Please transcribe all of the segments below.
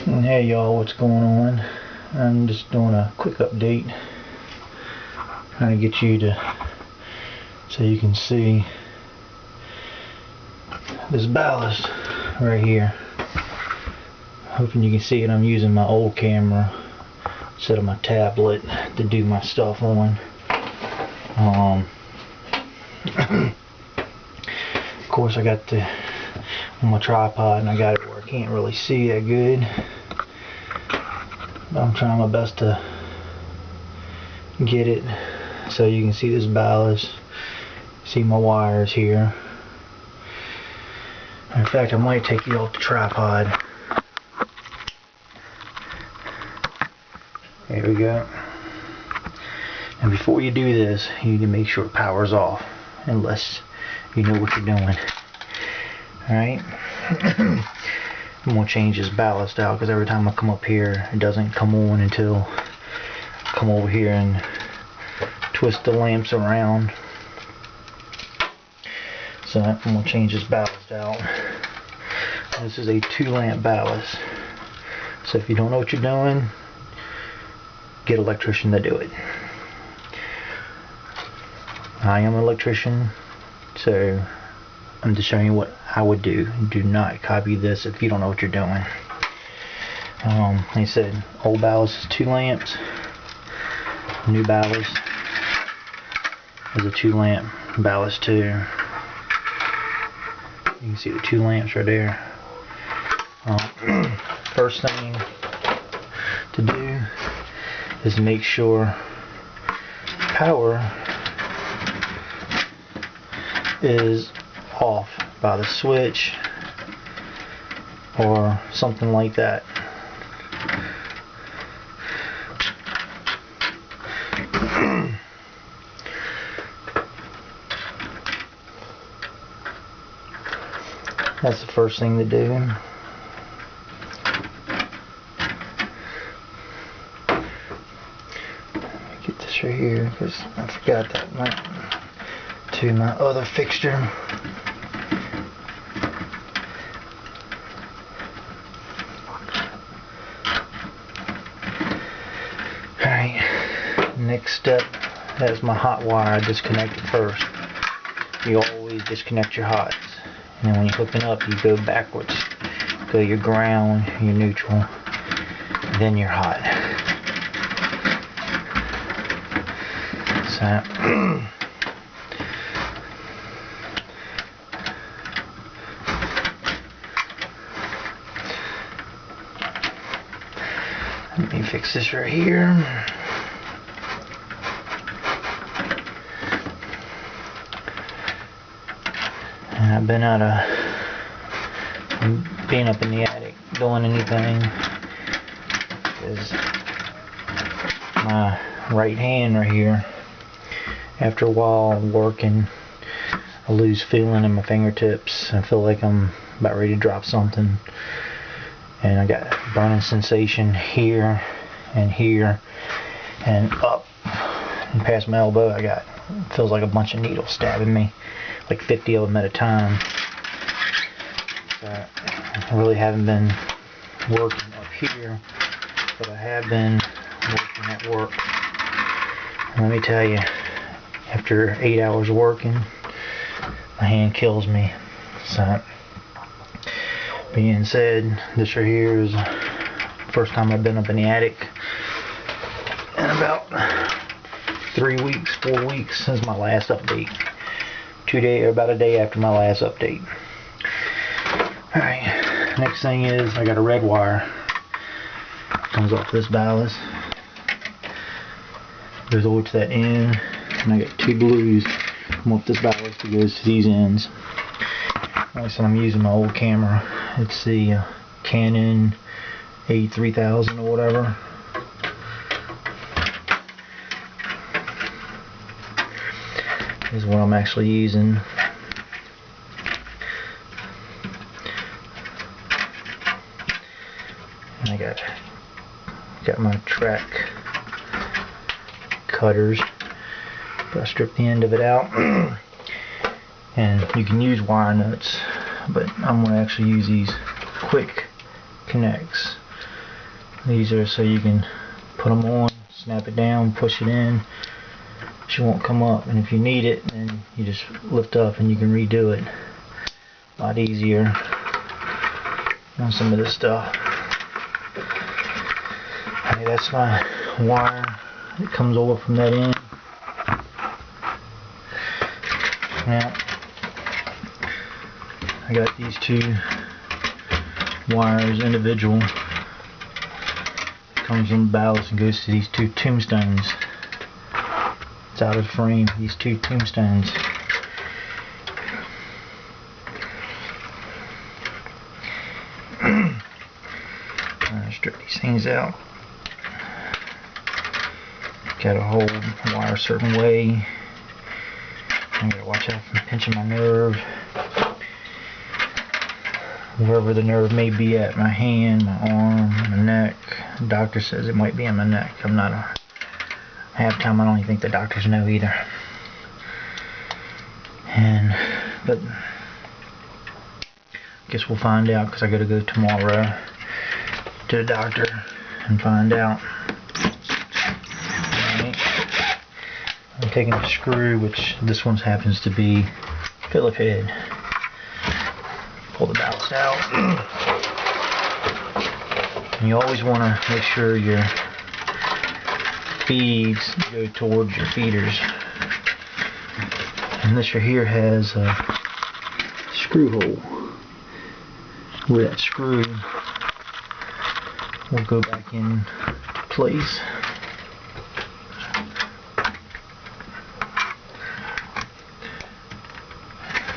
And hey y'all, what's going on? I'm just doing a quick update, trying to get you to so you can see this ballast right here. Hoping you can see it. I'm using my old camera instead of my tablet to do my stuff on. Of course I got the on my tripod and I got it where I can't really see that good. But I'm trying my best to get it so you can see this ballast, see my wires here. In fact, I might take you off the tripod. There we go. And before you do this, you need to make sure power's off, unless you know what you're doing. Alright? I'm going to change this ballast out, because every time I come up here, it doesn't come on until I come over here and twist the lamps around. So I'm going to change this ballast out. This is a 2-lamp ballast. So if you don't know what you're doing, get an electrician to do it. I am an electrician, so I'm just showing you what I would do. Do not copy this if you don't know what you're doing. Like I said, old ballast is 2 lamps. New ballast is a 2-lamp ballast too. You can see the 2 lamps right there. First thing to do is make sure power is off by the switch or something like that. That's the first thing to do. Get this right here because I forgot that to my other fixture. Alright, next step, that's my hot wire. I disconnect it first. You always disconnect your hots. And then when you're hooking up, you go backwards. Go your ground, your neutral, then your hot. So let me fix this right here. And I've been being up in the attic doing anything because my right hand right here, after a while working, I lose feeling in my fingertips. I feel like I'm about ready to drop something. And I got burning sensation here and up and past my elbow. It feels like a bunch of needles stabbing me, like 50 of them at a time. So I really haven't been working up here, but I have been working at work. And let me tell you, after 8 hours working, my hand kills me. So being said, this right here is the first time I've been up in the attic in about 3 weeks, 4 weeks since my last update. About a day after my last update. Alright, next thing is I got a red wire. Comes off this ballast. Goes over to that end. And I got 2 blues come off this ballast that goes to these ends. Like I said, I'm using my old camera. It's the Canon A3000 or whatever. This is what I'm actually using. And I got my track cutters. But I stripped the end of it out. And you can use wire nuts, but I'm going to actually use these quick connects. These are so you can put them on, snap it down, push it in. She won't come up, and if you need it, then you just lift up and you can redo it. A lot easier on some of this stuff. Okay, that's my wire. It comes over from that end. Now, I got these two wires individual. Comes from the ballast and goes to these two tombstones. It's out of frame, these two tombstones. Strip these things out. Gotta hold the wire a certain way. I gotta watch out from pinching my nerve. Wherever the nerve may be at, my hand, my arm, my neck. The doctor says it might be in my neck. Half the time I don't even think the doctors know either. But I guess we'll find out, because I gotta go tomorrow to the doctor and find out. Alright. I'm taking a screw, which this one happens to be Phillip head. Pull the ballast out. And you always want to make sure your feeds go towards your feeders. And this right here has a screw hole where that screw will go back in place.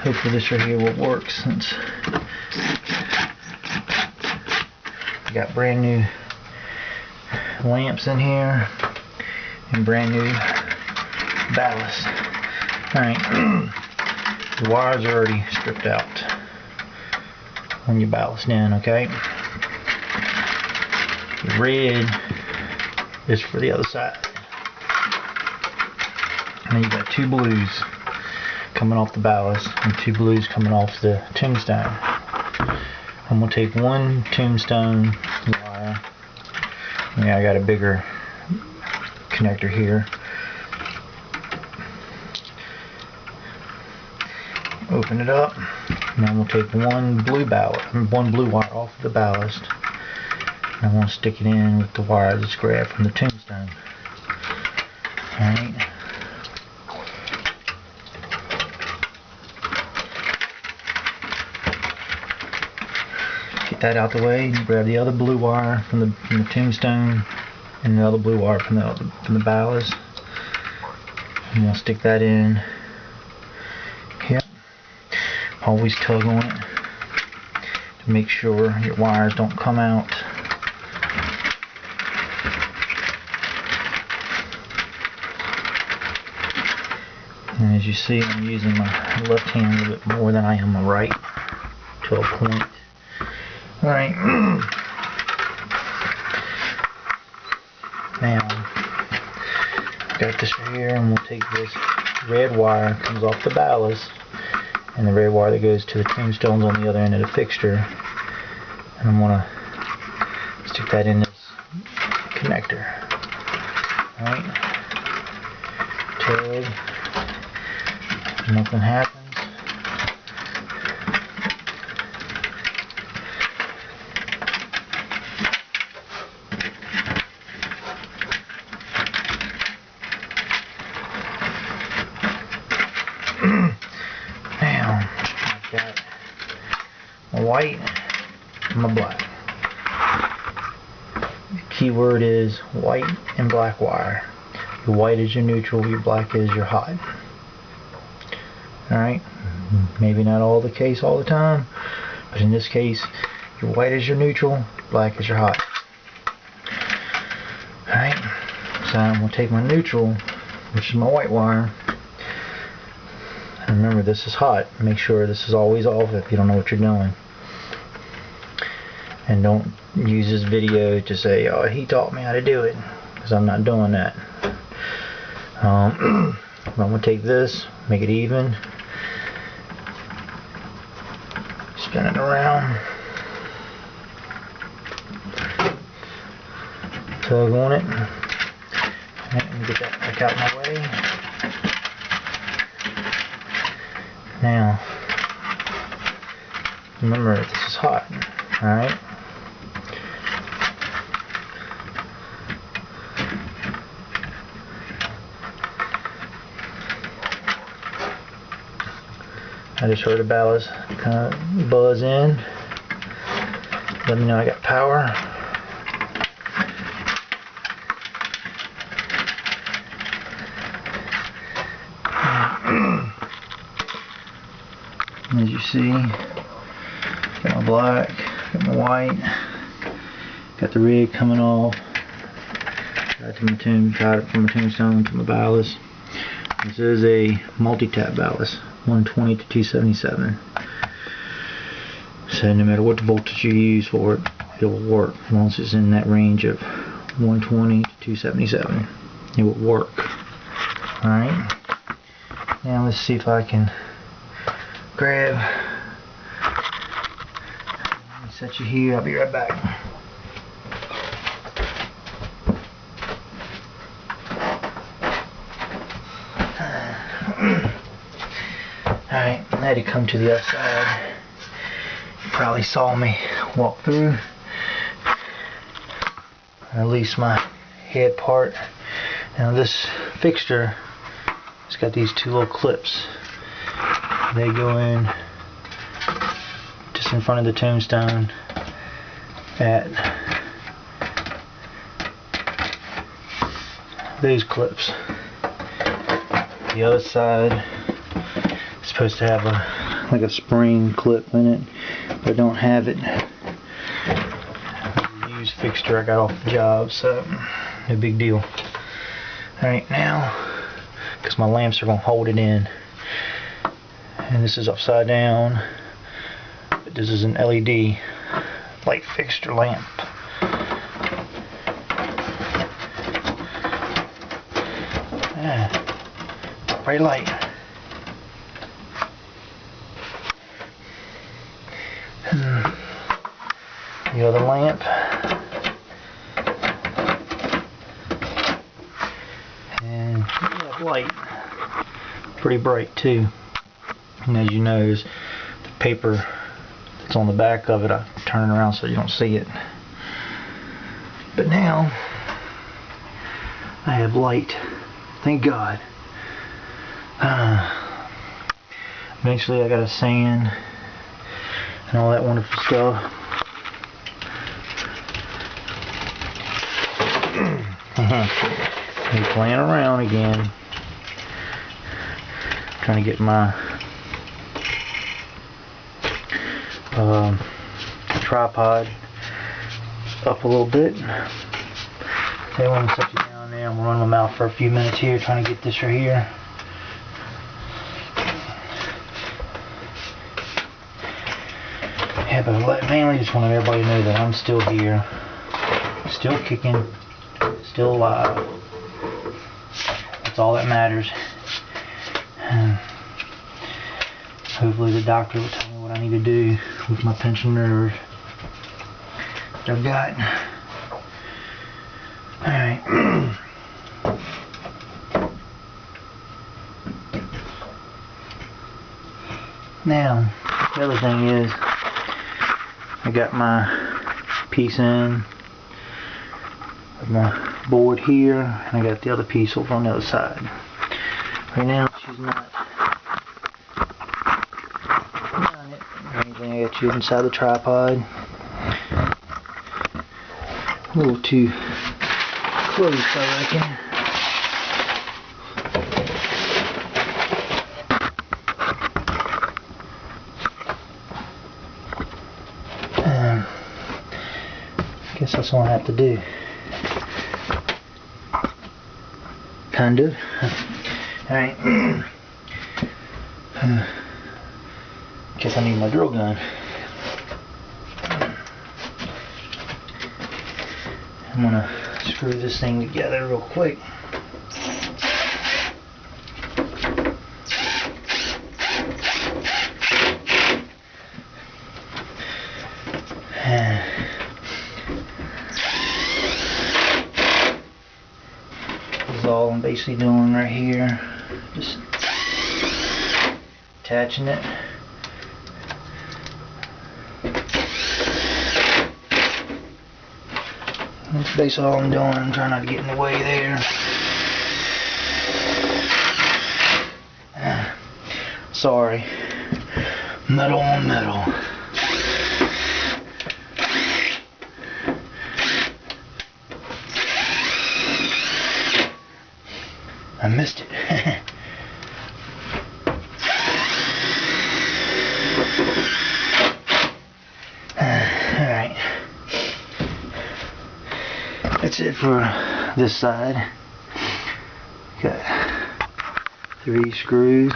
Hopefully this right here will work, since I got brand new lamps in here and brand new ballast. Alright, the wires are already stripped out when you ballast in, okay? The red is for the other side. And then you got two blues coming off the ballast and two blues coming off the tombstone. I'm going to take one tombstone wire. Yeah, I got a bigger connector here. Open it up, and then we'll take one blue wire off the ballast, and I'm going to stick it in with the wire that's grabbed from the tombstone. Alright. Get that out the way, and grab the other blue wire from the tombstone and the other blue wire from the ballast, and we'll stick that in. Yep. Always tug on it to make sure your wires don't come out. And as you see, I'm using my left hand a little bit more than I am my right, to a point. Alright. Now, I've got this right here, and we'll take this red wire that comes off the ballast and the red wire that goes to the tombstones on the other end of the fixture, and I'm going to stick that in this connector. Alright. Tug. Nothing happens. Now, I've got my white and my black. The key word is white and black wire. Your white is your neutral, your black is your hot. Alright, maybe not all the case all the time, but in this case, your white is your neutral, black is your hot. Alright, so I'm going to take my neutral, which is my white wire, and remember this is hot. Make sure this is always off if you don't know what you're doing. And don't use this video to say, oh, he taught me how to do it, because I'm not doing that. I'm going to take this, make it even, spin it around, tug on it. Let me get that back out of my way. Now, remember, this is hot, alright? I just heard the ballast kind of buzz in. Let me know I got power. As you see, got my black, got my white, got the rig coming off, got it to my tied it from my tombstone to my ballast. This is a multi-tap ballast, 120 to 277. So no matter what the voltage you use for it, it will work as long as it's in that range of 120 to 277. It will work. Alright. Now let's see if I can grab. Let me set you here. I'll be right back. Alright, I had to come to the other side. You probably saw me walk through. I release my head part. Now this fixture, it's got these two little clips. They go in just in front of the tombstone at those clips. The other side is supposed to have a spring clip in it, but I don't have it. Used fixture I got off the job, so no big deal. Alright, now, because my lamps are going to hold it in, and this is upside down, but this is an LED light fixture lamp. Bright light. The other lamp, and yeah, light, pretty bright too. And as you notice, the paper that's on the back of it, I turn it around so you don't see it. But now I have light, thank God. Eventually I got a sand and all that wonderful stuff. I'm playing around again, trying to get my tripod up a little bit. They want to set you down there. I'm running my mouth for a few minutes here, trying to get this right here. Yeah, but mainly just wanted everybody to know that I'm still here, still kicking, still alive. That's all that matters. And hopefully the doctor will tell me what I need to do with my pinched nerve that I've got. Alright. Now, the other thing is, I got my piece in of my board here, and I got the other piece over on the other side. Right now, she's not done it or anything. I got you inside the tripod. A little too close, I reckon. Guess that's all I have to do. Kind of. Alright. Guess I need my drill gun. I'm gonna screw this thing together real quick. all I'm basically doing right here. Just attaching it. That's basically all I'm doing. I'm trying not to get in the way there. Sorry. Metal on metal. I missed it. Alright. That's it for this side. Got 3 screws.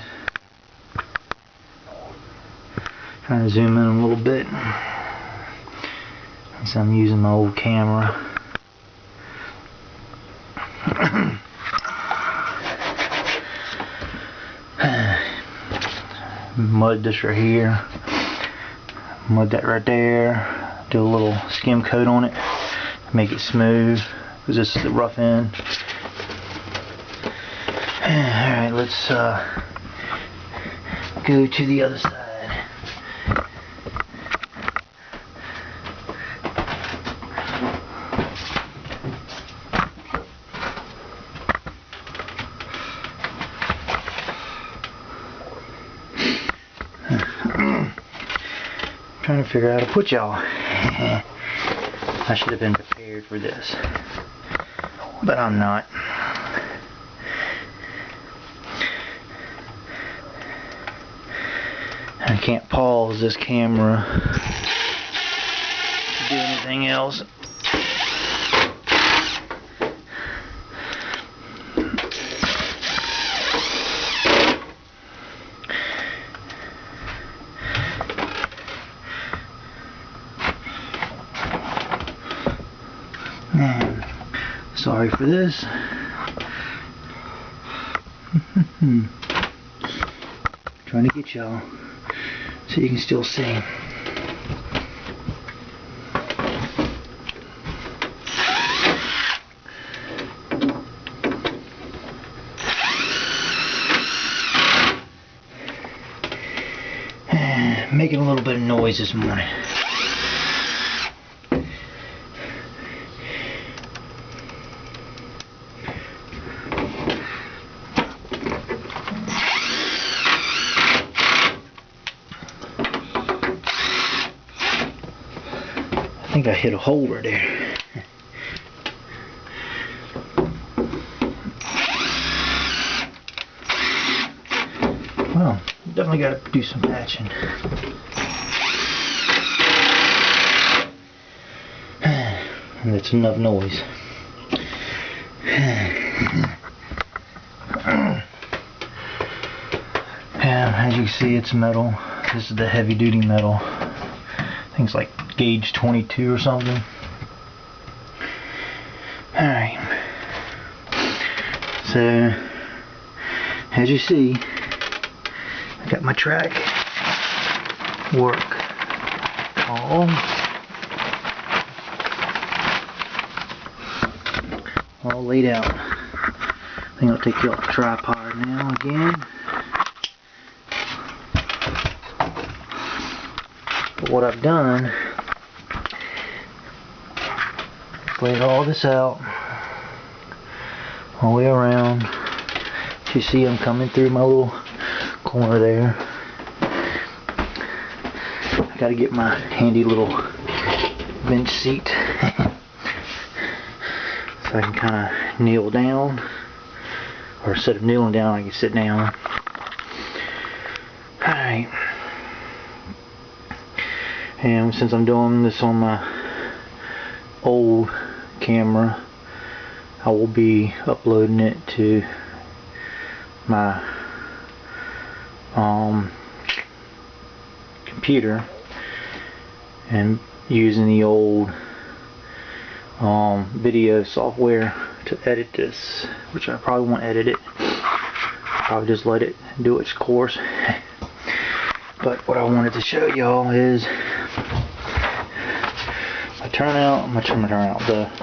Trying to zoom in a little bit. So I'm using my old camera. Mud this right here. Mud that right there. Do a little skim coat on it. Make it smooth. Because this is the rough end. Alright, let's go to the other side. Trying to figure out how to put y'all. I should have been prepared for this, but I'm not. I can't pause this camera to do anything else. Sorry for this. Trying to get y'all so you can still see. Making a little bit of noise this morning. I think I hit a hole right there. Well, definitely got to do some patching. And that's enough noise. And as you can see, it's metal. This is the heavy duty metal. I think it's like gauge 22 or something. Alright. So, as you see, I got my track work all laid out. I think I'll take you off the tripod now again. But what I've done, laid all this out all the way around. You see I'm coming through my little corner there. I gotta get my handy little bench seat so I can kind of kneel down, or instead of kneeling down I can sit down. Alright, and since I'm doing this on my old camera, I will be uploading it to my computer and using the old video software to edit this, which I probably won't edit it. I'll probably just let it do its course. But what I wanted to show y'all is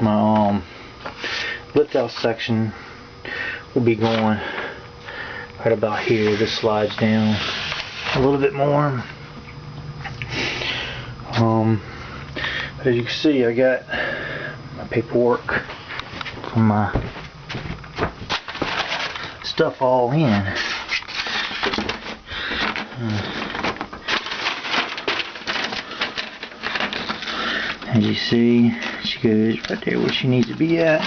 my lift out section will be going right about here. This slides down a little bit more. But as you can see, I got my paperwork and my stuff all in. As you see, she goes right there where she needs to be at.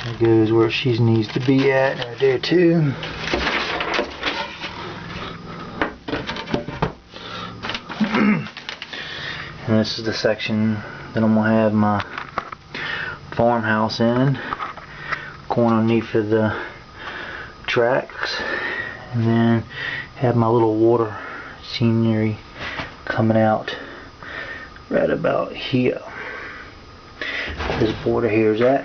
It goes where she needs to be at right there too. And this is the section that I'm going to have my farmhouse in, going underneath of the tracks, and then have my little water scenery coming out right about here. This border here is at.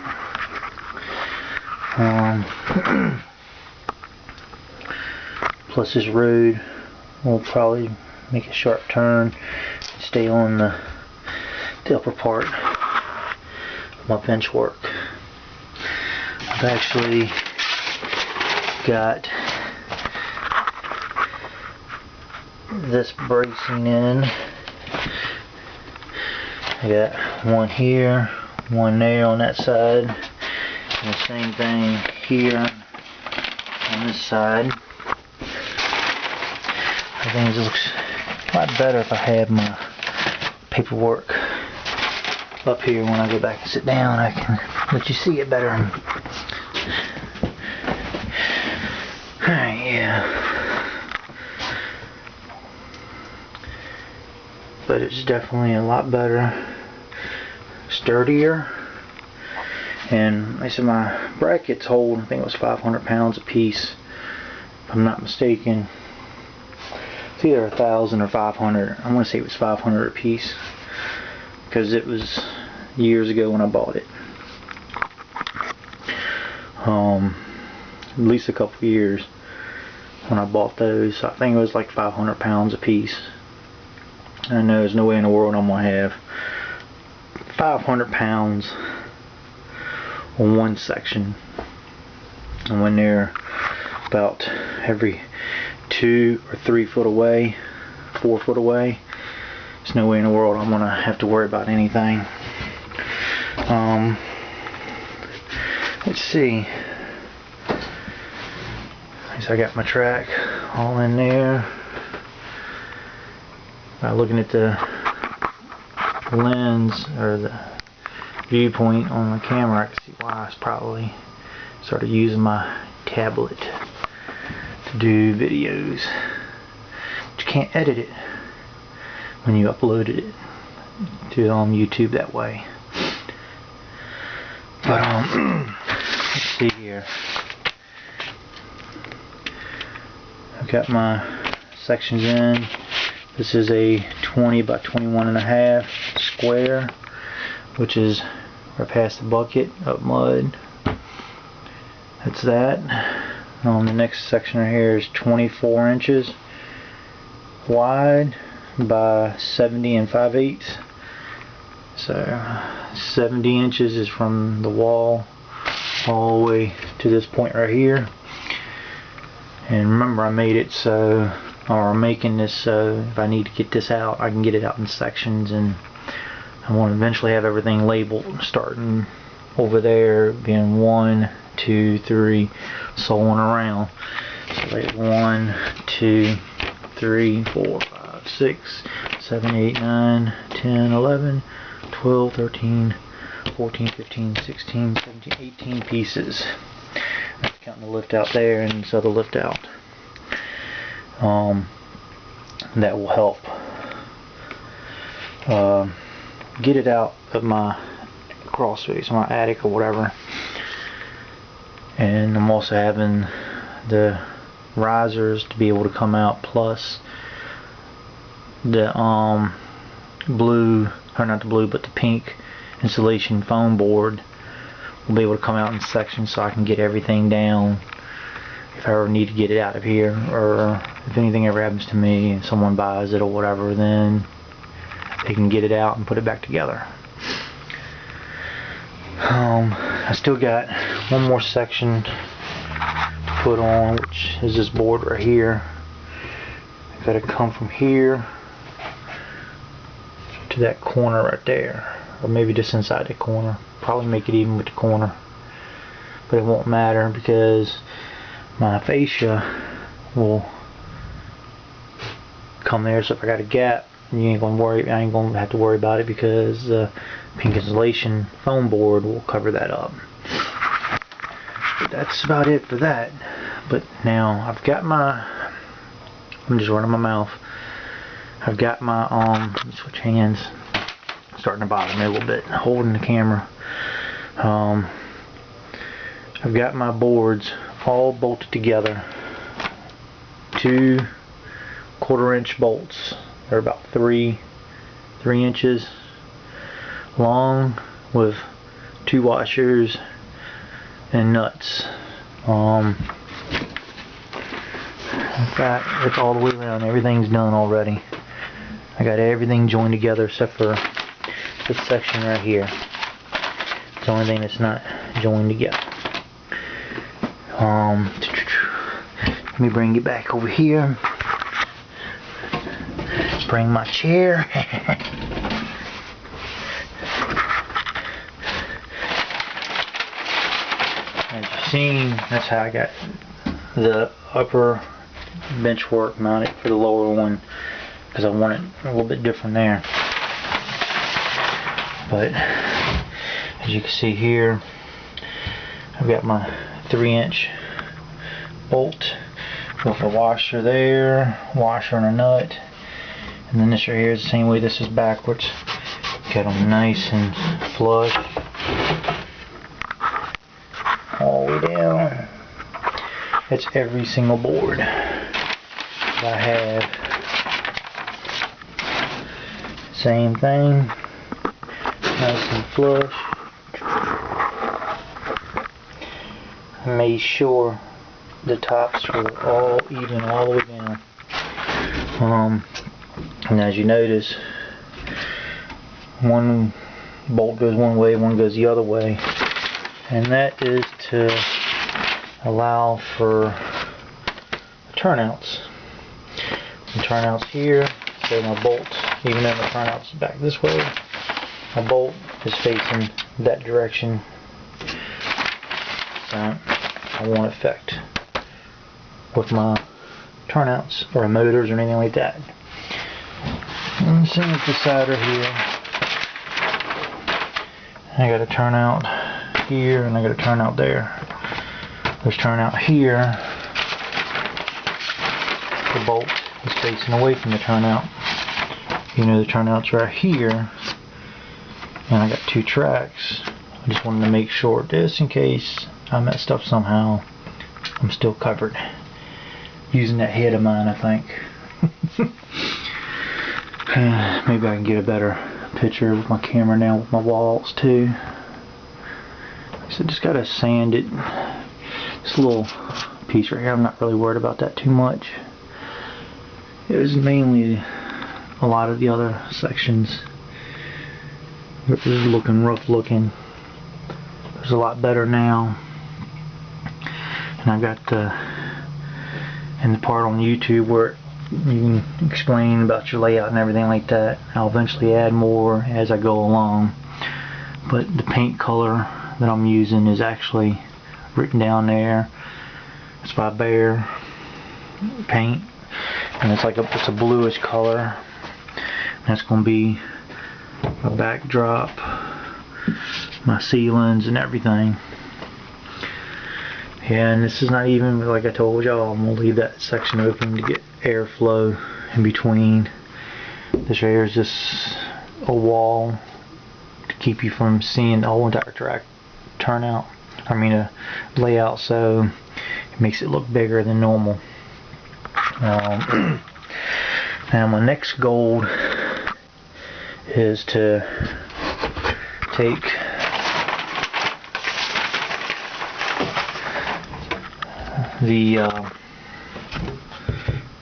Plus this road will probably make a sharp turn, stay on the upper part of my bench work. I've actually got this bracing in. I got one here, one there on that side, and the same thing here on this side. I think it looks a lot better if I have my paperwork up here. When I go back and sit down, I can let you see it better. Alright, yeah. But it's definitely a lot better, sturdier. And like I said, my brackets hold, I think it was 500 pounds a piece, if I'm not mistaken. It's either 1,000 or 500. I want to say it was 500 a piece, because it was years ago when I bought it. At least a couple years when I bought those. I think it was like 500 pounds a piece. I know there's no way in the world I'm going to have 500 pounds on one section. And when they're about every 2 or 3 foot away, 4 foot away, there's no way in the world I'm gonna have to worry about anything. Let's see. So I got my track all in there. By looking at the lens or the viewpoint on the camera, I can see why I probably started using my tablet to do videos. But you can't edit it when you uploaded it to YouTube that way. But let's see here. I've got my sections in. This is a 20 by 21.5 square, which is right past the bucket of mud. That's that. The next section right here is 24 inches wide by 70 5/8. So 70 inches is from the wall all the way to this point right here. And remember, I made it so, or I'm making this so if I need to get this out, I can get it out in sections, and I want to eventually have everything labeled, starting over there being 1, 2, 3, so on around. So like 1, 2, 3, 4, 5, 6, 7, 8, 9, 10, 11, 12, 13, 14, 15, 16, 17, 18 pieces. That's counting the lift out there and this other lift out. That will help get it out of my crawl space, my attic or whatever. And I'm also having the risers to be able to come out, plus the blue, or not the blue, but the pink insulation foam board will be able to come out in sections, so I can get everything down if I ever need to get it out of here, or if anything ever happens to me and someone buys it or whatever, then they can get it out and put it back together. I still got one more section to put on, which is this board right here. I've got to come from here to that corner right there, or maybe just inside the corner. Probably make it even with the corner, but it won't matter because my fascia will come there. So if I got a gap, I ain't gonna have to worry about it because the pink insulation foam board will cover that up. But that's about it for that. But now I've got my, I'm just running my mouth. I've got my let me switch hands. It's starting to bother me a little bit holding the camera. I've got my boards all bolted together. 2 1/4-inch bolts. They're about 3 inches long with 2 washers and nuts. It's all the way around. Everything's done already. I got everything joined together except for this section right here. It's the only thing that's not joined together. Let me bring you back over here. Bring my chair. As you've seen, that's how I got the upper bench work mounted for the lower one, because I want it a little bit different there. But as you can see here, I've got my 3-inch bolt with a washer there, washer and a nut. And then this right here is the same way. This is backwards. Got them nice and flush all the way down. That's every single board that I have. Same thing. Nice and flush. Made sure the tops were all even all the way down. And as you notice, one bolt goes one way, one goes the other way, and that is to allow for turnouts. The turnouts here, so my bolt, even though my turnout's back this way, my bolt is facing that direction, so I won't affect with my turnouts or motors or anything like that. And same with the side right here. I got a turnout here and I got a turnout there. There's turnout here. The bolt is facing away from the turnout. You know, the turnout's right here. And I got 2 tracks. I just wanted to make sure, just in case I messed up somehow, I'm still covered. Using that head of mine, I think. Maybe I can get a better picture with my camera now with my walls too. So just gotta sand it. This little piece right here, I'm not really worried about that too much. It was mainly a lot of the other sections. It was looking rough looking. It's a lot better now. And I got the part on YouTube where you can explain about your layout and everything like that. I'll eventually add more as I go along. But the paint color that I'm using is actually written down there. It's by Bear paint, and it's like it's a bluish color. And that's going to be my backdrop, my ceilings, and everything. Yeah, and this is not even, like I told y'all, I'm going to leave that section open to get airflow in between. This right here is just a wall to keep you from seeing the whole entire track layout, so it makes it look bigger than normal. Now my next goal is to take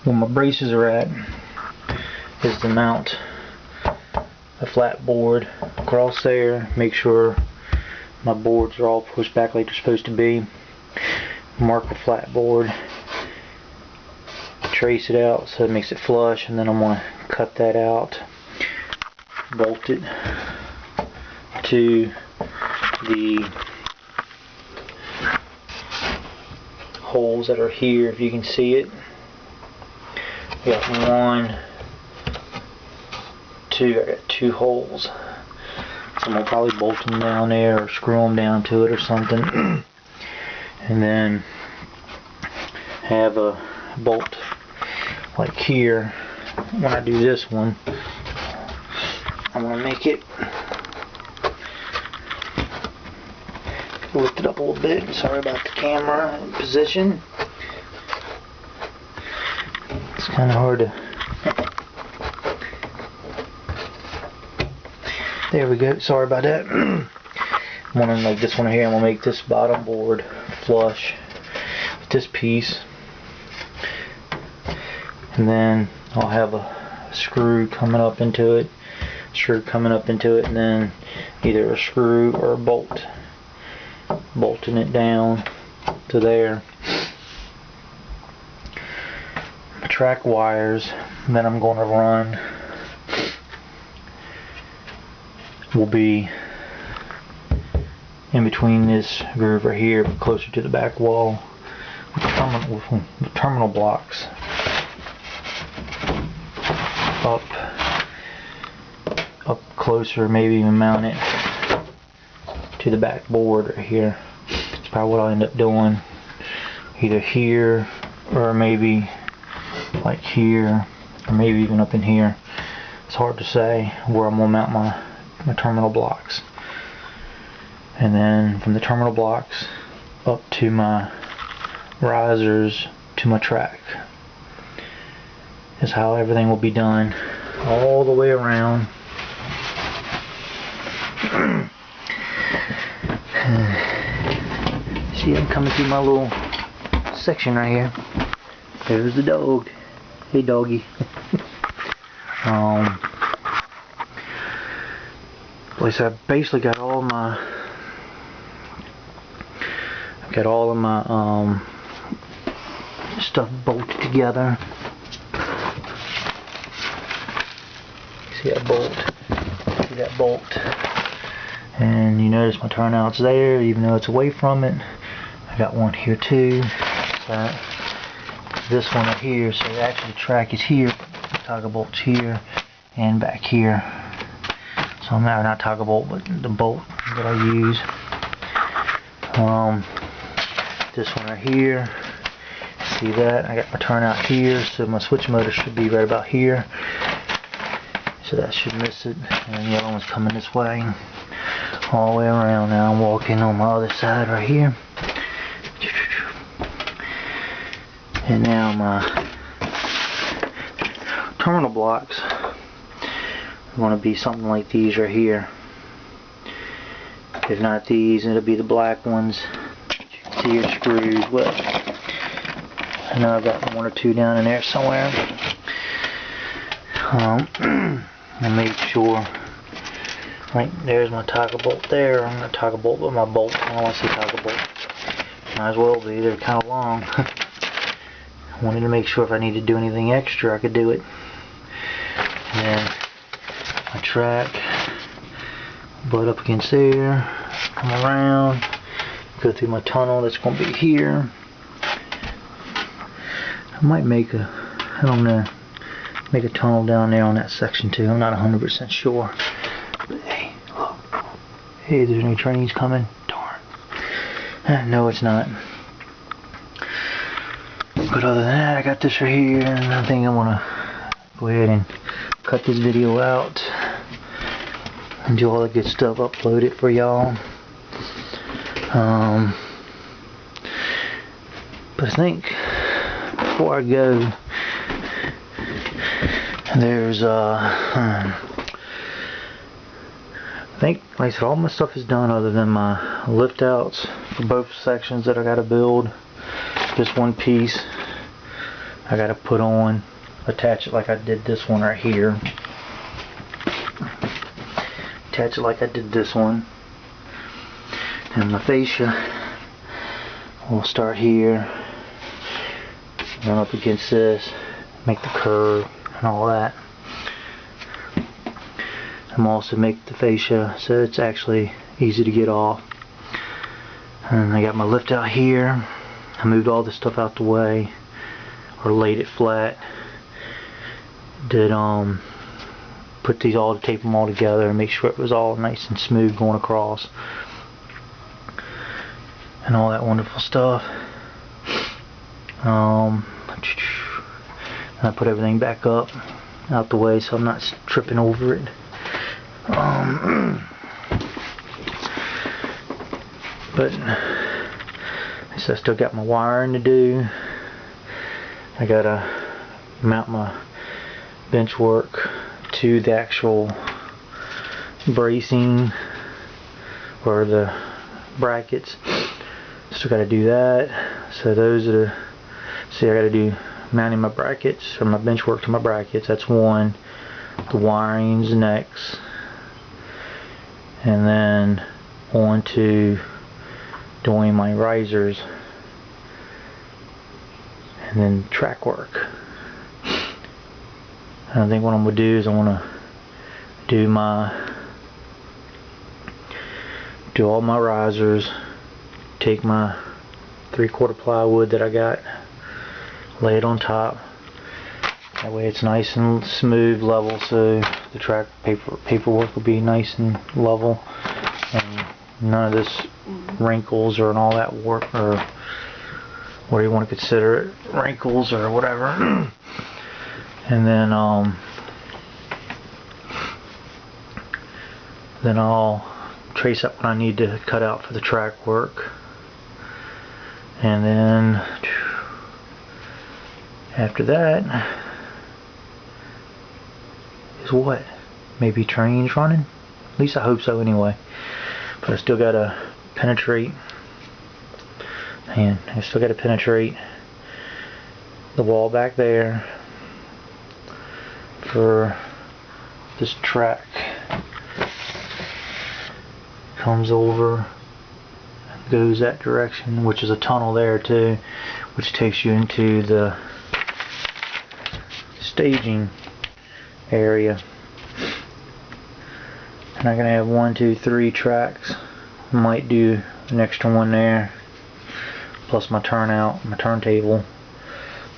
where my braces are at, is to mount the flat board across there, make sure my boards are all pushed back like they're supposed to be. Mark the flat board, trace it out so it makes it flush, and then I'm going to cut that out, bolt it to the holes that are here, if you can see it. I got one, two, I got two holes. So I'm going to probably bolt them down there or screw them down to it or something. And then have a bolt like here. When I do this one, I'm going to make it, lift it up a little bit. Sorry about the camera position. It's kind of hard to... There we go. Sorry about that. One like this one here. I'm gonna make this bottom board flush with this piece, and then I'll have a screw coming up into it, and then either a screw or a bolt, bolting it down to there. Track wires that I'm going to run will be in between this groove right here, but closer to the back wall, with the terminal blocks up closer, maybe even mount it to the back board right here. That's probably what I'll end up doing, either here or maybe like here, or maybe even up in here. It's hard to say where I'm going to mount my terminal blocks. And then from the terminal blocks up to my risers to my track is how everything will be done all the way around. See, I'm coming through my little section right here. There's the dog. Hey, doggy. Like I said, I basically got all of my stuff bolted together. See that bolt? See that bolt? And you notice my turnout's there, even though it's away from it. I got one here too. So this one right here, so actually the track is here, the toggle bolt's here and back here. So not toggle bolt, but the bolt that I use. This one right here, see that? I got my turnout here, so my switch motor should be right about here. So that should miss it. And the other one's coming this way, all the way around. Now I'm walking on my other side right here. And now my terminal blocks want to be something like these right here. If not these, it'll be the black ones. See your screws. Well, I know I've got one or two down in there somewhere. I made sure. Right, there's my toggle bolt there. I'm going to toggle bolt with my bolt. I don't want to see toggle bolt. Might as well be. They're kind of long. I wanted to make sure if I needed to do anything extra, I could do it. And then my track, butt up against there, come around, go through my tunnel that's going to be here. I might make a, I don't know, make a tunnel down there on that section too. I'm not 100% sure. But hey, look. Hey, there's any trains coming? Darn. No, it's not. But other than that, I got this right here, and I think I'm gonna go ahead and cut this video out and do all the good stuff, upload it for y'all. But I think before I go, there's I think, like I said, all my stuff is done other than my lift outs for both sections that I gotta build. This one piece I gotta put on, attach it like I did this one right here. attach it like I did this one. And my fascia, we'll start here, run up against this, make the curve and all that. I'm also make the fascia so it's actually easy to get off. And I got my lift out here. I moved all this stuff out the way, or laid it flat. Did put these all, tape them all together and make sure it was all nice and smooth going across, and all that wonderful stuff. And I put everything back up out the way so I'm not tripping over it. But so I still got my wiring to do. I gotta mount my benchwork to the actual bracing or the brackets. Still gotta do that. So those are the, see, I gotta do mounting my brackets, or my benchwork to my brackets. That's one. The wiring's next, and then on to doing my risers, and then track work. And I think what I'm gonna do is I wanna do all my risers, take my 3/4 plywood that I got, lay it on top. That way it's nice and smooth, level, so the track paperwork will be nice and level, and none of this wrinkles or all that warp, or what do you want to consider it, wrinkles or whatever. And then I'll trace up what I need to cut out for the track work, and then after that is what? Maybe trains running? At least I hope so anyway. But I still gotta penetrate, and I still gotta penetrate the wall back there for this track. Comes over, goes that direction, which is a tunnel there too, which takes you into the staging area. And I'm gonna have 1, 2, 3 tracks. Might do an extra one there, plus my turntable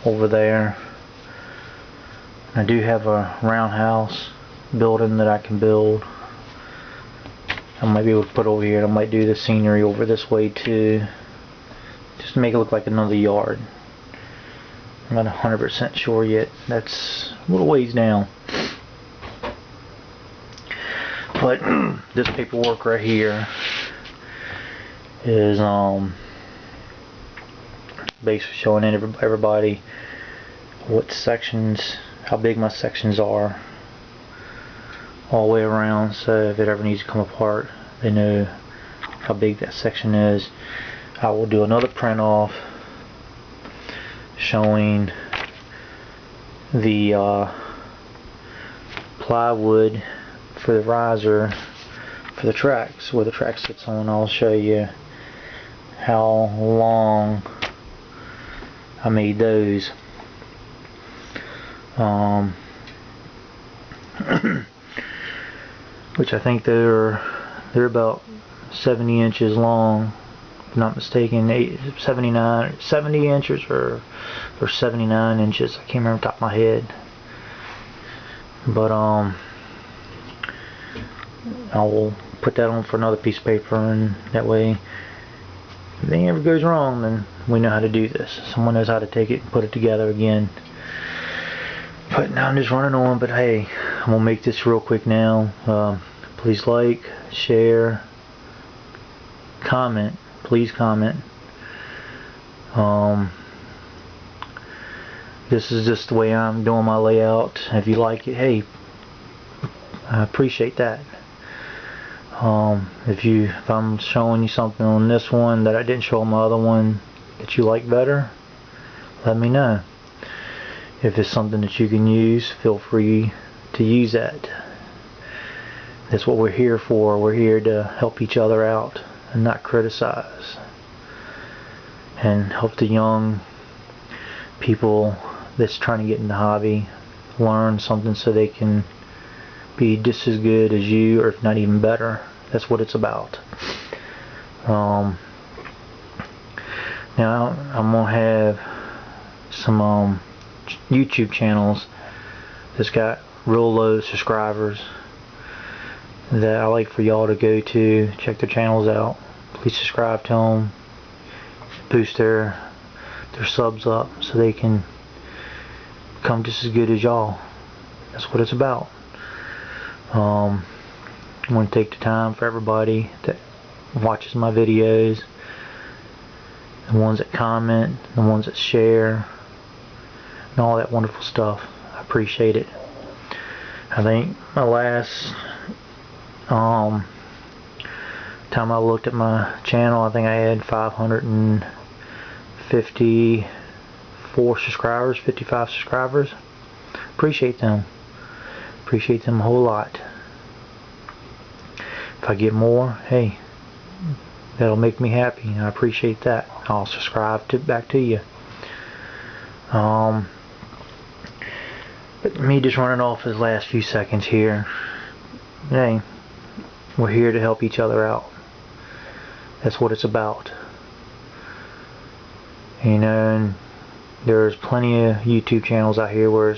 over there. I do have a roundhouse building that I can build. I might be able to put over here, and I might do the scenery over this way too, just to make it look like another yard. I'm not 100% sure yet. That's a little ways down. But this paperwork right here is basically showing everybody what sections, how big my sections are all the way around, so if it ever needs to come apart, they know how big that section is. I will do another print off showing the plywood for the riser for the tracks, where the track sits on. I'll show you how long I made those. Which I think they're about 70 inches long, if I'm not mistaken. 70 inches or 79 inches. I can't remember off the top of my head. But I will put that on for another piece of paper, and that way if anything ever goes wrong, then we know how to do this. Someone knows how to take it and put it together again. But now I'm just running on, but hey, I'm gonna make this real quick now. Please like, share, comment. Please comment. This is just the way I'm doing my layout. If you like it, hey, I appreciate that. If I'm showing you something on this one that I didn't show on my other one that you like better, let me know. If it's something that you can use, feel free to use that. That's what we're here for. We're here to help each other out and not criticize, and help the young people that's trying to get in the hobby learn something so they can be just as good as you, or if not even better. That's what it's about. Now I'm gonna have some YouTube channels that's got real low subscribers that I like for y'all to go to, check their channels out. Please subscribe to them, boost their subs up so they can become just as good as y'all. That's what it's about. I want to take the time for everybody that watches my videos, the ones that comment, the ones that share, and all that wonderful stuff. I appreciate it. I think my last time I looked at my channel, I think I had 554 subscribers, 55 subscribers. Appreciate them. Appreciate them a whole lot. If I get more, hey, that'll make me happy. I appreciate that. I'll subscribe back to you. But me just running off his last few seconds here. Hey, we're here to help each other out. That's what it's about. You know, and there's plenty of YouTube channels out here where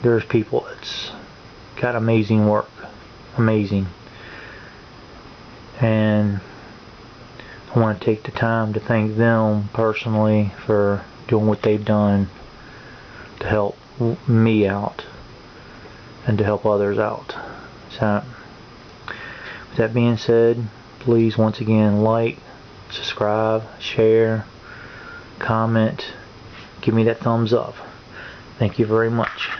there's people that's got amazing work. Amazing. And I want to take the time to thank them personally for doing what they've done to help me out and to help others out. So, with that being said, please once again like, subscribe, share, comment, give me that thumbs up. Thank you very much.